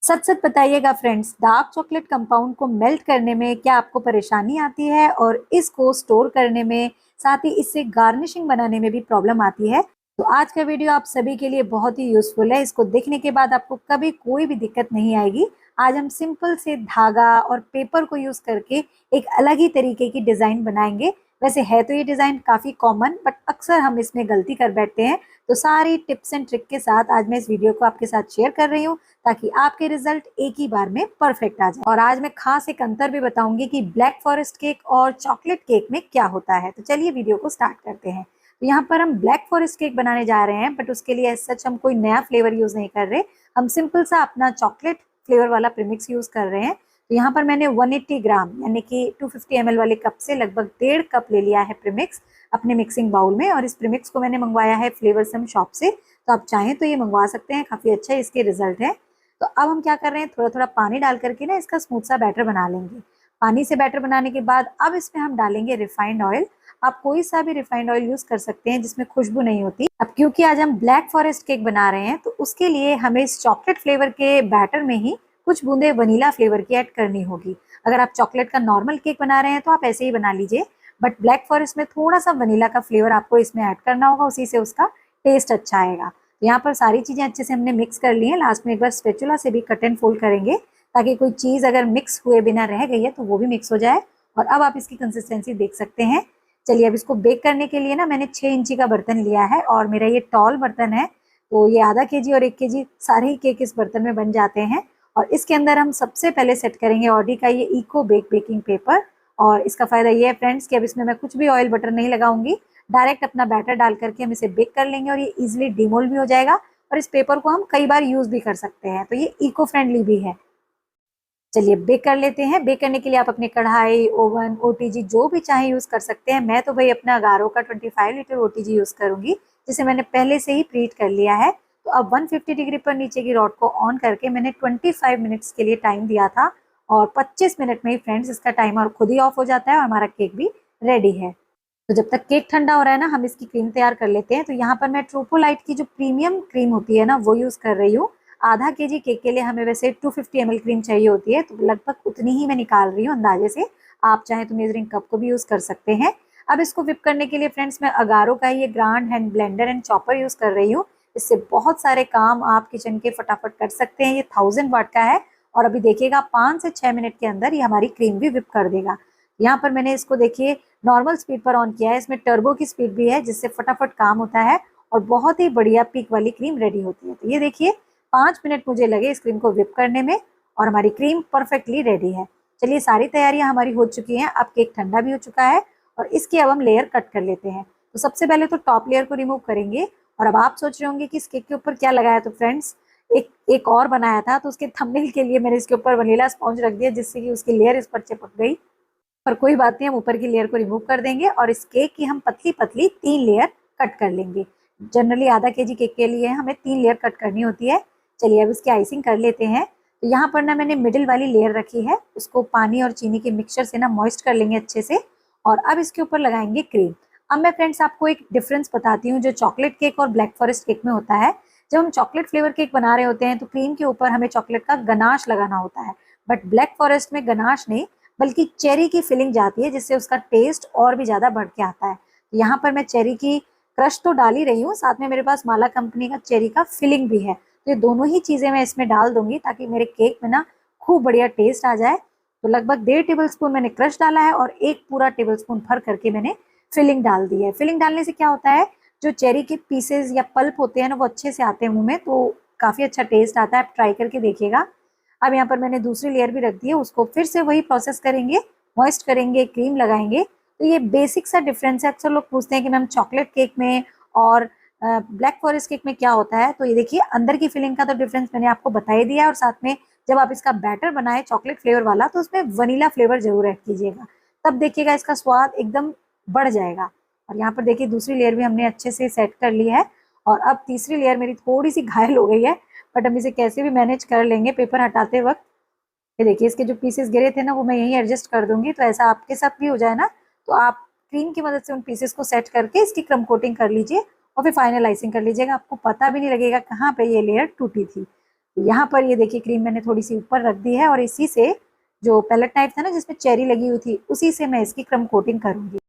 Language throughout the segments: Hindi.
सच सच बताइएगा फ्रेंड्स, डार्क चॉकलेट कंपाउंड को मेल्ट करने में क्या आपको परेशानी आती है और इसको स्टोर करने में, साथ ही इससे गार्निशिंग बनाने में भी प्रॉब्लम आती है? तो आज का वीडियो आप सभी के लिए बहुत ही यूजफुल है। इसको देखने के बाद आपको कभी कोई भी दिक्कत नहीं आएगी। आज हम सिंपल से धागा और पेपर को यूज करके एक अलग ही तरीके की डिजाइन बनाएंगे। वैसे है तो ये डिजाइन काफी कॉमन, बट अक्सर हम इसमें गलती कर बैठते हैं। तो सारी टिप्स एंड ट्रिक के साथ आज मैं इस वीडियो को आपके साथ शेयर कर रही हूँ, ताकि आपके रिजल्ट एक ही बार में परफेक्ट आ जाए। और आज मैं खास एक अंतर भी बताऊंगी कि ब्लैक फॉरेस्ट केक और चॉकलेट केक में क्या होता है। तो चलिए वीडियो को स्टार्ट करते हैं। तो यहाँ पर हम ब्लैक फॉरेस्ट केक बनाने जा रहे हैं, बट उसके लिए सच हम कोई नया फ्लेवर यूज नहीं कर रहे। हम सिंपल सा अपना चॉकलेट फ्लेवर वाला प्रीमिक्स यूज कर रहे हैं। तो यहाँ पर मैंने 180 ग्राम यानी कि 250 ml वाले कप से लगभग 1.5 कप ले लिया है प्रीमिक्स अपने मिक्सिंग बाउल में। और इस प्रीमिक्स को मैंने मंगवाया है फ्लेवरसम शॉप से, तो आप चाहें तो ये मंगवा सकते हैं, काफी अच्छा इसके रिजल्ट है। तो अब हम क्या कर रहे हैं, थोड़ा थोड़ा पानी डाल करके ना इसका स्मूथ सा बैटर बना लेंगे। पानी से बैटर बनाने के बाद अब इसमें हम डालेंगे रिफाइंड ऑयल। आप कोई सा भी रिफाइंड ऑयल यूज कर सकते हैं जिसमें खुशबू नहीं होती। अब क्योंकि आज हम ब्लैक फॉरेस्ट केक बना रहे हैं, तो उसके लिए हमें इस चॉकलेट फ्लेवर के बैटर में ही कुछ बूंदे वनीला फ्लेवर की ऐड करनी होगी। अगर आप चॉकलेट का नॉर्मल केक बना रहे हैं तो आप ऐसे ही बना लीजिए, बट ब्लैक फॉरेस्ट में थोड़ा सा वनीला का फ्लेवर आपको इसमें ऐड करना होगा, उसी से उसका टेस्ट अच्छा आएगा। यहाँ पर सारी चीजें अच्छे से हमने मिक्स कर ली हैं। लास्ट में एक बार स्पैचुला से भी कट एंड फोल्ड करेंगे, ताकि कोई चीज अगर मिक्स हुए बिना रह गई है तो वो भी मिक्स हो जाए। और अब आप इसकी कंसिस्टेंसी देख सकते हैं। चलिए, अब इसको बेक करने के लिए ना मैंने 6 इंची का बर्तन लिया है, और मेरा ये टॉल बर्तन है। तो ये आधा केजी और 1 केजी सारे ही केक इस बर्तन में बन जाते हैं। और इसके अंदर हम सबसे पहले सेट करेंगे ऑडी का ये इको बेक बेकिंग पेपर। और इसका फायदा ये है फ्रेंड्स कि अब इसमें मैं कुछ भी ऑयल बटर नहीं लगाऊंगी, डायरेक्ट अपना बैटर डाल करके हम इसे बेक कर लेंगे और ये इजिली डिमोल्ड भी हो जाएगा। और इस पेपर को हम कई बार यूज भी कर सकते हैं, तो ये इको फ्रेंडली भी है। चलिए बेक कर लेते हैं। बेक करने के लिए आप अपने कढ़ाई, ओवन, ओटीजी जो भी चाहे यूज कर सकते हैं। मैं तो भाई अपना गारो का 25 लीटर ओटीजी यूज करूंगी, जिसे मैंने पहले से ही प्रीट कर लिया है। तो अब 150 डिग्री पर नीचे की रॉड को ऑन करके मैंने 25 मिनट्स के लिए टाइम दिया था, और 25 मिनट में ही फ्रेंड्स इसका टाइमर खुद ही ऑफ हो जाता है और हमारा केक भी रेडी है। तो जब तक केक ठंडा हो रहा है ना, हम इसकी क्रीम तैयार कर लेते हैं। तो यहाँ पर मैं ट्रोपोलाइट की जो प्रीमियम क्रीम होती है ना, वो यूज कर रही हूँ। आधा केजी केक के लिए हमें वैसे 250 ml क्रीम चाहिए होती है, तो लगभग उतनी ही मैं निकाल रही हूँ अंदाजे से। आप चाहें तो मेजरिंग कप को भी यूज कर सकते हैं। अब इसको व्हिप करने के लिए फ्रेंड्स मैं अगारो का ये grand hand blender and chopper use कर रही हूँ। इससे बहुत सारे काम आप किचन के फटाफट कर सकते हैं। ये 1000 वाट का है, और अभी देखिएगा 5 से 6 मिनट के अंदर ये हमारी क्रीम भी व्हिप कर देगा। यहाँ पर मैंने इसको देखिए नॉर्मल स्पीड पर ऑन किया है। इसमें टर्बो की स्पीड भी है, जिससे फटाफट काम होता है और बहुत ही बढ़िया पीक वाली क्रीम रेडी होती है। तो ये देखिए 5 मिनट मुझे लगे इस क्रीम को व्हिप करने में, और हमारी क्रीम परफेक्टली रेडी है। चलिए, सारी तैयारियां हमारी हो चुकी हैं। अब केक ठंडा भी हो चुका है, और इसकी अब हम लेयर कट कर लेते हैं। तो सबसे पहले तो टॉप लेयर को रिमूव करेंगे। और अब आप सोच रहे होंगे कि इस केक के ऊपर क्या लगाया, तो फ्रेंड्स एक और बनाया था, तो उसके थंबनेल के लिए मैंने इसके ऊपर वनीला स्पॉन्ज रख दिया, जिससे कि उसकी लेयर इस पर चिपक गई। पर कोई बात नहीं, हम ऊपर की लेयर को रिमूव कर देंगे और इस केक की हम पतली पतली 3 लेयर कट कर लेंगे। जनरली आधा केजी केक के लिए हमें 3 लेयर कट करनी होती है। चलिए अब इसकी आइसिंग कर लेते हैं। तो यहाँ पर ना मैंने मिडिल वाली लेयर रखी है, उसको पानी और चीनी के मिक्सचर से ना मॉइस्ट कर लेंगे अच्छे से। और अब इसके ऊपर लगाएंगे क्रीम। अब मैं फ्रेंड्स आपको एक डिफरेंस बताती हूँ जो चॉकलेट केक और ब्लैक फॉरेस्ट केक में होता है। जब हम चॉकलेट फ्लेवर केक बना रहे होते हैं तो क्रीम के ऊपर हमें चॉकलेट का गनाश लगाना होता है, बट ब्लैक फॉरेस्ट में गनाश नहीं बल्कि चेरी की फिलिंग जाती है, जिससे उसका टेस्ट और भी ज्यादा बढ़ के आता है। यहाँ पर मैं चेरी की क्रश तो डाल ही रही हूँ, साथ में मेरे पास माला कंपनी का चेरी का फिलिंग भी है। तो ये दोनों ही चीजें मैं इसमें डाल दूंगी, ताकि मेरे केक में ना खूब बढ़िया टेस्ट आ जाए। तो लगभग 1.5 टेबल स्पून मैंने क्रश डाला है, और 1 पूरा टेबल स्पून भर करके मैंने फिलिंग डाल दी है। फिलिंग डालने से क्या होता है, जो चेरी के पीसेस या पल्प होते हैं ना, वो अच्छे से आते हैं मुंह में, तो काफी अच्छा टेस्ट आता है। आप ट्राई करके देखिएगा। अब यहाँ पर मैंने दूसरी लेयर भी रख दी है, उसको फिर से वही प्रोसेस करेंगे, मॉइस्ट करेंगे, क्रीम लगाएंगे। तो ये बेसिक सा डिफरेंस है। अक्सर लोग पूछते हैं कि मैम चॉकलेट केक में और ब्लैक फॉरेस्ट केक में क्या होता है। तो ये देखिए अंदर की फिलिंग का तो डिफरेंस मैंने आपको बता ही दिया है, और साथ में जब आप इसका बैटर बनाए चॉकलेट फ्लेवर वाला, तो उसमें वनीला फ्लेवर जरूर ऐड कीजिएगा, तब देखिएगा इसका स्वाद एकदम बढ़ जाएगा। और यहाँ पर देखिए दूसरी लेयर भी हमने अच्छे से सेट कर ली है, और अब तीसरी लेयर मेरी थोड़ी सी घायल हो गई है, बट हम इसे कैसे भी मैनेज कर लेंगे पेपर हटाते वक्त। ये देखिए इसके जो पीसेस गिरे थे ना, वो मैं यहीं एडजस्ट कर दूंगी, तो ऐसा आपके साथ भी हो जाए ना, तो आप क्रीम की मदद से उन पीसेस को सेट करके इसकी क्रम कोटिंग कर लीजिए, और फिर फाइनल आइसिंग कर लीजिएगा। आपको पता भी नहीं लगेगा कहाँ पे ये लेयर टूटी थी। यहाँ पर ये देखिए क्रीम मैंने थोड़ी सी ऊपर रख दी है और इसी से जो पैलेट नाइफ था ना जिसमें चेरी लगी हुई थी, उसी से मैं इसकी क्रम कोटिंग करूंगी।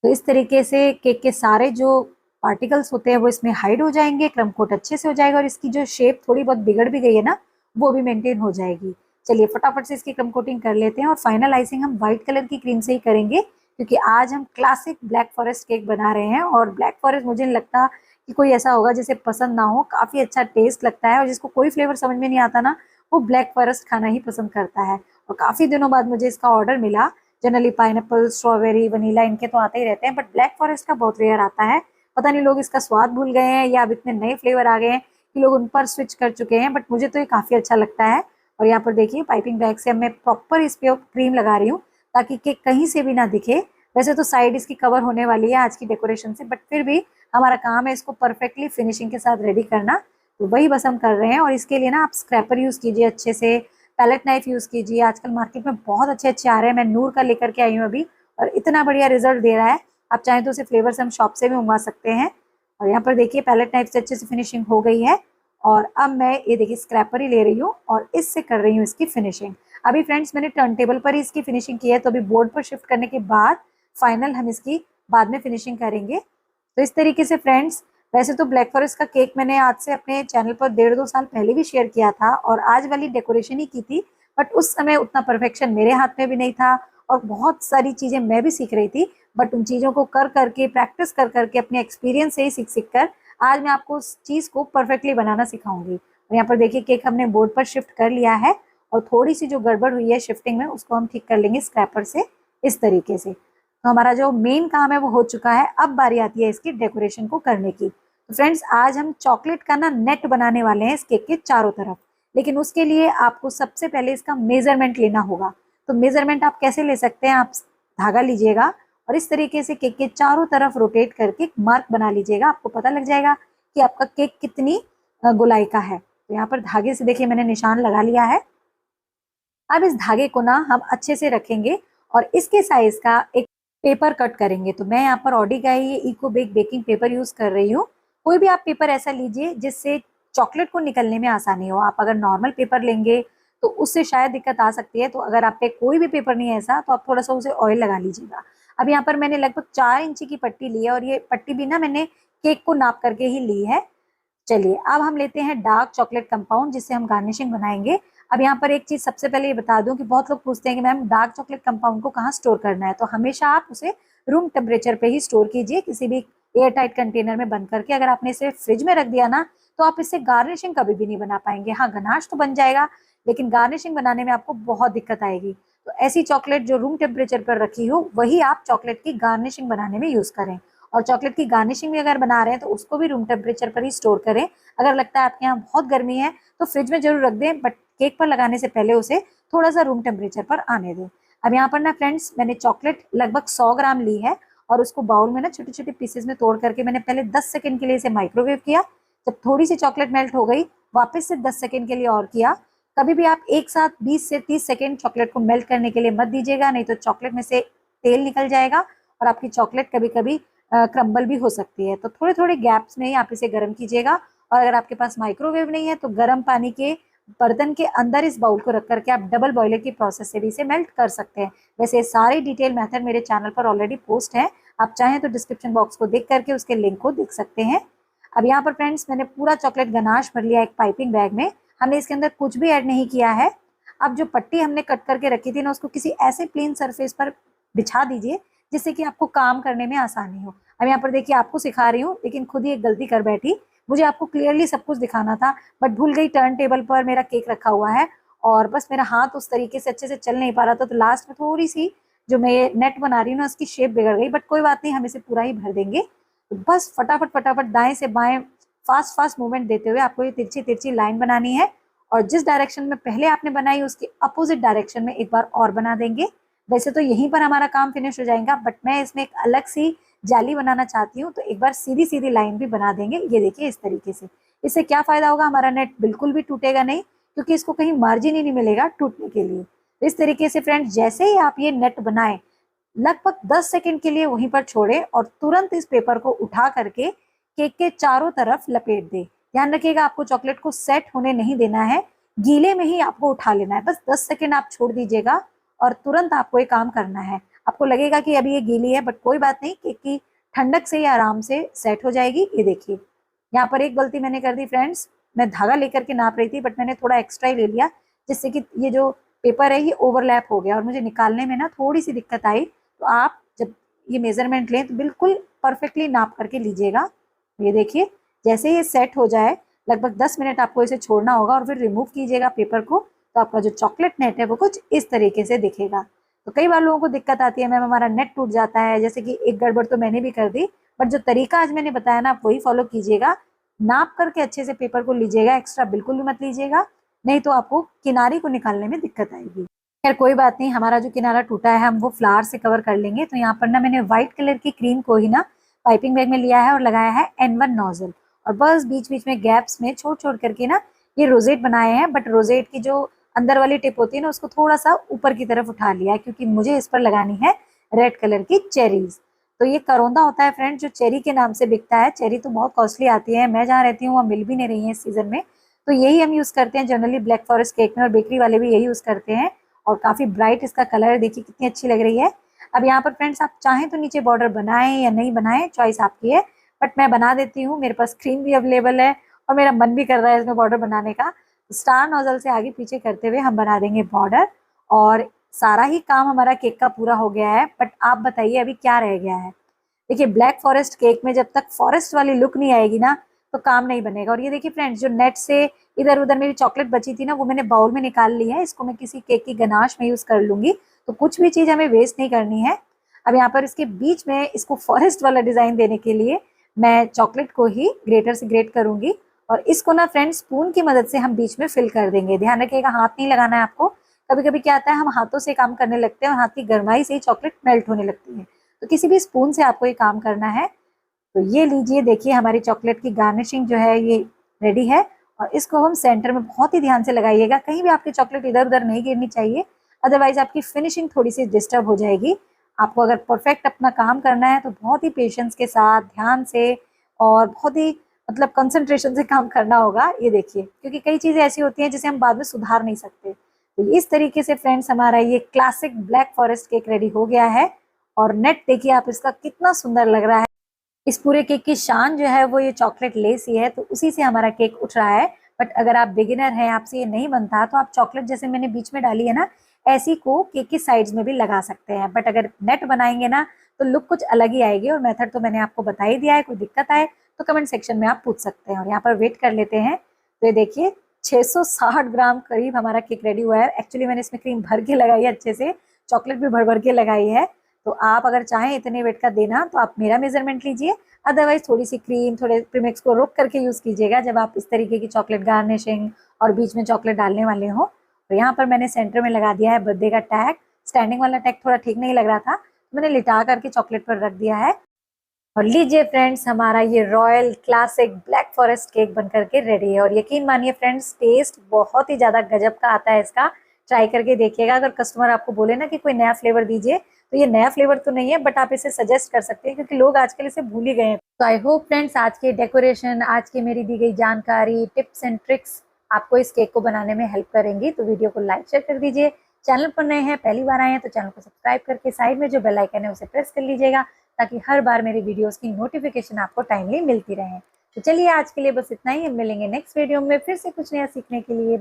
तो इस तरीके से केक के सारे जो पार्टिकल्स होते हैं वो इसमें हाइड हो जाएंगे, क्रम कोट अच्छे से हो जाएगा और इसकी जो शेप थोड़ी बहुत बिगड़ भी गई है ना, वो भी मेंटेन हो जाएगी। चलिए फटाफट से इसकी क्रम कोटिंग कर लेते हैं और फाइनल आइसिंग हम व्हाइट कलर की क्रीम से ही करेंगे, क्योंकि आज हम क्लासिक ब्लैक फॉरेस्ट केक बना रहे हैं। और ब्लैक फॉरेस्ट मुझे नहीं लगता कि कोई ऐसा होगा जिसे पसंद ना हो, काफी अच्छा टेस्ट लगता है और जिसको कोई फ्लेवर समझ में नहीं आता ना, वो ब्लैक फॉरेस्ट खाना ही पसंद करता है। और काफी दिनों बाद मुझे इसका ऑर्डर मिला। जनरली पाइनएप्पल, स्ट्रॉबेरी, वनीला इनके तो आते ही रहते हैं, बट ब्लैक फॉरेस्ट का बहुत रेयर आता है। पता नहीं लोग इसका स्वाद भूल गए हैं या अब इतने नए फ्लेवर आ गए हैं कि लोग उन पर स्विच कर चुके हैं, बट मुझे तो ये काफी अच्छा लगता है। और यहाँ पर देखिए पाइपिंग बैग से मैं प्रॉपर इस पे क्रीम लगा रही हूँ ताकि केक कहीं से भी ना दिखे। वैसे तो साइड इसकी कवर होने वाली है आज की डेकोरेशन से, बट फिर भी हमारा काम है इसको परफेक्टली फिनिशिंग के साथ रेडी करना, तो वही बस हम कर रहे हैं। और इसके लिए ना आप स्क्रैपर यूज कीजिए अच्छे से, पैलेट नाइफ यूज कीजिए। आजकल मार्केट में बहुत अच्छे अच्छे आ रहे हैं, मैं नूर का लेकर के आई हूँ अभी और इतना बढ़िया रिजल्ट दे रहा है। आप चाहें तो उसे फ्लेवर से हम शॉप से भी मंगवा सकते हैं। और यहाँ पर देखिए पैलेट नाइफ से अच्छे से फिनिशिंग हो गई है और अब मैं ये देखिए स्क्रैपर ही ले रही हूँ और इससे कर रही हूँ इसकी फिनिशिंग। अभी फ्रेंड्स मैंने टर्न टेबल पर ही इसकी फिनिशिंग की है, तो अभी बोर्ड पर शिफ्ट करने के बाद फाइनल हम इसकी बाद में फिनिशिंग करेंगे। तो इस तरीके से फ्रेंड्स, वैसे तो ब्लैक फॉरेस्ट का केक मैंने आज से अपने चैनल पर 1.5-2 साल पहले भी शेयर किया था और आज वाली डेकोरेशन ही की थी, बट उस समय उतना परफेक्शन मेरे हाथ में भी नहीं था और बहुत सारी चीजें मैं भी सीख रही थी। बट उन चीजों को कर करके, प्रैक्टिस कर करके, अपने एक्सपीरियंस से ही सीख सीख कर आज मैं आपको उस चीज को परफेक्टली बनाना सिखाऊंगी। और यहाँ पर देखिए केक हमने बोर्ड पर शिफ्ट कर लिया है और थोड़ी सी जो गड़बड़ हुई है शिफ्टिंग में उसको हम ठीक कर लेंगे स्क्रैपर से इस तरीके से। तो हमारा जो मेन काम है वो हो चुका है, अब बारी आती है इसकी डेकोरेशन को करने की। तो फ्रेंड्स आज हम चॉकलेट का ना नेट बनाने वाले हैं इस केक के चारों तरफ, लेकिन उसके लिए आपको सबसे पहले इसका मेजरमेंट लेना होगा। तो मेजरमेंट आप कैसे ले सकते हैं, आप धागा लीजिएगा और इस तरीके से केक के चारों तरफ रोटेट करके एक मार्क बना लीजिएगा, आपको पता लग जाएगा कि आपका केक कितनी गोलाई का है। तो यहाँ पर धागे से देखिए मैंने निशान लगा लिया है। अब इस धागे को ना हम अच्छे से रखेंगे और इसके साइज का एक पेपर कट करेंगे। तो मैं यहाँ पर ऑडी का ये eco bake baking paper use कर रही हूँ। कोई भी आप पेपर ऐसा लीजिए जिससे चॉकलेट को निकलने में आसानी हो। आप अगर नॉर्मल पेपर लेंगे तो उससे शायद दिक्कत आ सकती है, तो अगर आप पे कोई भी पेपर नहीं है ऐसा तो आप थोड़ा सा उसे ऑयल लगा लीजिएगा। अब यहाँ पर मैंने लगभग 4 इंची की पट्टी ली है और ये पट्टी भी ना मैंने केक को नाप करके ही ली है। चलिए अब हम लेते हैं डार्क चॉकलेट कंपाउंड जिससे हम गार्निशिंग बनाएंगे। अब यहाँ पर एक चीज सबसे पहले ये बता दूं कि बहुत लोग पूछते हैं कि मैम डार्क चॉकलेट कंपाउंड को कहाँ स्टोर करना है, तो हमेशा आप उसे रूम टेम्परेचर पे ही स्टोर कीजिए, किसी भी एयर टाइट कंटेनर में बंद करके। अगर आपने इसे फ्रिज में रख दिया ना तो आप इससे गार्निशिंग कभी भी नहीं बना पाएंगे। हाँ गनाश तो बन जाएगा लेकिन गार्निशिंग बनाने में आपको बहुत दिक्कत आएगी। तो ऐसी चॉकलेट जो रूम टेम्परेचर पर रखी हो वही आप चॉकलेट की गार्निशिंग बनाने में यूज करें। और चॉकलेट की गार्निशिंग भी अगर बना रहे हैं तो उसको भी रूम टेम्परेचर पर ही स्टोर करें। अगर लगता है आपके यहाँ बहुत गर्मी है तो फ्रिज में जरूर रख दें, बट केक पर लगाने से पहले उसे थोड़ा सा रूम टेम्परेचर पर आने दें। अब यहाँ पर ना फ्रेंड्स मैंने चॉकलेट लगभग 100 ग्राम ली है और उसको बाउल में ना छोटे छोटे पीसेस में तोड़ करके मैंने पहले 10 सेकंड के लिए इसे माइक्रोवेव किया। जब थोड़ी सी चॉकलेट मेल्ट हो गई वापस से 10 सेकंड के लिए और किया। कभी भी आप एक साथ 20 से 30 सेकंड चॉकलेट को मेल्ट करने के लिए मत दीजिएगा, नहीं तो चॉकलेट में से तेल निकल जाएगा और आपकी चॉकलेट कभी कभी क्रम्बल भी हो सकती है। तो थोड़े थोड़े गैप्स में ही आप इसे गर्म कीजिएगा। और अगर आपके पास माइक्रोवेव नहीं है तो गर्म पानी के बर्तन के अंदर इस बाउल को रख करके आप डबल बॉयलर की प्रोसेस से भी इसे मेल्ट कर सकते हैं। वैसे सारे डिटेल मेथड मेरे चैनल पर ऑलरेडी पोस्ट है, आप चाहें तो डिस्क्रिप्शन बॉक्स को देख करके उसके लिंक को देख सकते हैं। अब यहाँ पर फ्रेंड्स मैंने पूरा चॉकलेट गनाश भर लिया एक पाइपिंग बैग में, हमने इसके अंदर कुछ भी ऐड नहीं किया है। अब जो पट्टी हमने कट करके रखी थी ना उसको किसी ऐसे प्लेन सरफेस पर बिछा दीजिए जिससे कि आपको काम करने में आसानी हो। अब यहाँ पर देखिए आपको सिखा रही हूँ लेकिन खुद ही एक गलती कर बैठी। मुझे आपको क्लियरली सब कुछ दिखाना था बट भूल गई, टर्न टेबल पर मेरा केक रखा हुआ है और बस मेरा हाथ उस तरीके से अच्छे से चल नहीं पा रहा था, तो लास्ट में थोड़ी सी जो मैं नेट बना रही हूँ ना उसकी शेप बिगड़ गई, बट कोई बात नहीं, हम इसे पूरा ही भर देंगे। तो बस फटाफट फटाफट दाएं से बाएं फास्ट फास्ट मूवमेंट देते हुए आपको ये तिरछी तिरछी लाइन बनानी है और जिस डायरेक्शन में पहले आपने बनाई उसके अपोजिट डायरेक्शन में एक बार और बना देंगे। वैसे तो यहीं पर हमारा काम फिनिश हो जाएगा बट मैं इसमें एक अलग सी जाली बनाना चाहती हूँ, तो एक बार सीधी सीधी लाइन भी बना देंगे। ये देखिए इस तरीके से। इससे क्या फायदा होगा, हमारा नेट बिल्कुल भी टूटेगा नहीं क्योंकि इसको कहीं मार्जिन ही नहीं मिलेगा टूटने के लिए। तो इस तरीके से फ्रेंड्स जैसे ही आप ये नेट बनाएं लगभग 10 सेकंड के लिए वहीं पर छोड़ें और तुरंत इस पेपर को उठा करके केक के चारों तरफ लपेट दें। ध्यान रखिएगा आपको चॉकलेट को सेट होने नहीं देना है, गीले में ही आपको उठा लेना है, बस 10 सेकेंड आप छोड़ दीजिएगा और तुरंत आपको ये काम करना है। आपको लगेगा कि अभी ये गीली है, बट कोई बात नहीं, केक की ठंडक से ही आराम से सेट हो जाएगी। ये देखिए, यहाँ पर एक गलती मैंने कर दी फ्रेंड्स, मैं धागा लेकर के नाप रही थी बट मैंने थोड़ा एक्स्ट्रा ही ले लिया, जिससे कि ये जो पेपर है ये ओवरलैप हो गया और मुझे निकालने में ना थोड़ी सी दिक्कत आई। तो आप जब ये मेजरमेंट लें तो बिल्कुल परफेक्टली नाप करके लीजिएगा। ये देखिए, जैसे ये सेट हो जाए लगभग 10 मिनट आपको इसे छोड़ना होगा और फिर रिमूव कीजिएगा पेपर को, तो आपका जो चॉकलेट नेट है वो कुछ इस तरीके से दिखेगा। तो कई बार लोगों को दिक्कत आती है, मैम हमारा नेट टूट जाता है, जैसे कि एक गड़बड़ तो मैंने भी कर दी, बट जो तरीका आज मैंने बताया ना आप वही फॉलो कीजिएगा। नाप करके अच्छे से पेपर को लीजिएगा, एक्स्ट्रा बिल्कुल भी मत लीजिएगा, नहीं तो आपको किनारे को निकालने में दिक्कत आएगी। खैर कोई बात नहीं, हमारा जो किनारा टूटा है हम वो फ्लावर से कवर कर लेंगे। तो यहाँ पर ना मैंने व्हाइट कलर की क्रीम को ही ना पाइपिंग बैग में लिया है और लगाया है N1 नोजल, और बस बीच बीच में गैप्स में छोड़ छोड़ करके ना ये रोजेट बनाए हैं। बट रोजेट की जो अंदर वाली टिप होती है ना उसको थोड़ा सा ऊपर की तरफ उठा लिया है, क्योंकि मुझे इस पर लगानी है रेड कलर की चेरीज। तो ये करौंदा होता है फ्रेंड, जो चेरी के नाम से बिकता है। चेरी तो बहुत कॉस्टली आती है, मैं जहाँ रहती हूँ वहाँ मिल भी नहीं रही है इस सीजन में, तो यही हम यूज करते हैं जनरली ब्लैक फॉरेस्ट केक में, और बेकरी वाले भी यही यूज करते हैं। और काफी ब्राइट इसका कलर है, देखिए कितनी अच्छी लग रही है। अब यहाँ पर फ्रेंड्स आप चाहें तो नीचे बॉर्डर बनाएं या नहीं बनाएं, चॉइस आपकी है, बट मैं बना देती हूँ, मेरे पास क्रीम भी अवेलेबल है और मेरा मन भी कर रहा है इसमें बॉर्डर बनाने का। स्टार नोजल से आगे पीछे करते हुए हम बना देंगे बॉर्डर, और सारा ही काम हमारा केक का पूरा हो गया है। बट आप बताइए अभी क्या रह गया है। देखिए, ब्लैक फॉरेस्ट केक में जब तक फॉरेस्ट वाली लुक नहीं आएगी ना तो काम नहीं बनेगा। और ये देखिए फ्रेंड्स, जो नेट से इधर उधर मेरी चॉकलेट बची थी ना वो मैंने बाउल में निकाल ली है, इसको मैं किसी केक की गनाश में यूज कर लूंगी। तो कुछ भी चीज हमें वेस्ट नहीं करनी है। अब यहाँ पर इसके बीच में इसको फॉरेस्ट वाला डिजाइन देने के लिए मैं चॉकलेट को ही ग्रेटर से ग्रेट करूंगी, और इसको ना फ्रेंड्स स्पून की मदद से हम बीच में फिल कर देंगे। ध्यान रखिएगा, हाथ नहीं लगाना है आपको। कभी कभी क्या आता है, हम हाथों से काम करने लगते हैं और हाथ की गर्माई से ही चॉकलेट मेल्ट होने लगती है, तो किसी भी स्पून से आपको ये काम करना है। तो ये लीजिए, देखिए हमारी चॉकलेट की गार्निशिंग जो है ये रेडी है, और इसको हम सेंटर में बहुत ही ध्यान से लगाइएगा, कहीं भी आपकी चॉकलेट इधर उधर नहीं गिरनी चाहिए, अदरवाइज आपकी फिनिशिंग थोड़ी सी डिस्टर्ब हो जाएगी। आपको अगर परफेक्ट अपना काम करना है तो बहुत ही पेशेंस के साथ, ध्यान से और बहुत ही मतलब कंसंट्रेशन से काम करना होगा। ये देखिए, क्योंकि कई चीजें ऐसी होती हैं जिसे हम बाद में सुधार नहीं सकते। तो इस तरीके से फ्रेंड्स हमारा ये classic black forest cake ready हो गया है, और नेट देखिए आप इसका कितना सुंदर लग रहा है। इस पूरे केक की शान जो है वो ये चॉकलेट लेस ही है, तो उसी से हमारा केक उठ रहा है। बट अगर आप बिगिनर हैं, आपसे ये नहीं बनता, तो आप चॉकलेट जैसे मैंने बीच में डाली है ना, ऐसी को केक की साइड्स में भी लगा सकते हैं। बट अगर नेट बनाएंगे ना तो लुक कुछ अलग ही आएगी, और मेथड तो मैंने आपको बता ही दिया है। कोई दिक्कत आए तो कमेंट सेक्शन में आप पूछ सकते हैं। और यहाँ पर वेट कर लेते हैं। तो ये देखिए 660 ग्राम करीब हमारा केक रेडी हुआ है। एक्चुअली मैंने इसमें क्रीम भर के लगाई है अच्छे से, चॉकलेट भी भर भर के लगाई है। तो आप अगर चाहें इतने वेट का देना तो आप मेरा मेजरमेंट लीजिए, अदरवाइज थोड़ी सी क्रीम, थोड़े प्रीमिक्स को रोक करके यूज कीजिएगा जब आप इस तरीके की चॉकलेट गार्निशिंग और बीच में चॉकलेट डालने वाले हो। तो यहाँ पर मैंने सेंटर में लगा दिया है बर्थडे का टैग। स्टैंडिंग वाला टैग थोड़ा ठीक नहीं लग रहा था, मैंने लिटा करके चॉकलेट पर रख दिया है। और लीजिए फ्रेंड्स, हमारा ये royal classic black forest cake बनकर के रेडी है। और यकीन मानिए फ्रेंड्स, टेस्ट बहुत ही ज्यादा गजब का आता है इसका। ट्राई करके देखिएगा। अगर कस्टमर आपको बोले ना कि कोई नया फ्लेवर दीजिए, तो ये नया फ्लेवर तो नहीं है, बट आप इसे सजेस्ट कर सकते हैं, क्योंकि लोग आजकल इसे भूल ही गए हैं। तो आई होप फ्रेंड्स आज के डेकोरेशन, आज की मेरी दी गई जानकारी, टिप्स एंड ट्रिक्स आपको इस केक को बनाने में हेल्प करेंगी। तो वीडियो को लाइक शेयर कर दीजिए। चैनल पर नए हैं, पहली बार आए हैं, तो चैनल को सब्सक्राइब करके साइड में जो बेल आइकन है उसे प्रेस कर लीजिएगा, ताकि हर बार मेरी वीडियोस की नोटिफिकेशन आपको टाइमली मिलती रहे। तो चलिए आज के लिए बस इतना ही, हम मिलेंगे नेक्स्ट वीडियो में फिर से कुछ नया सीखने के लिए।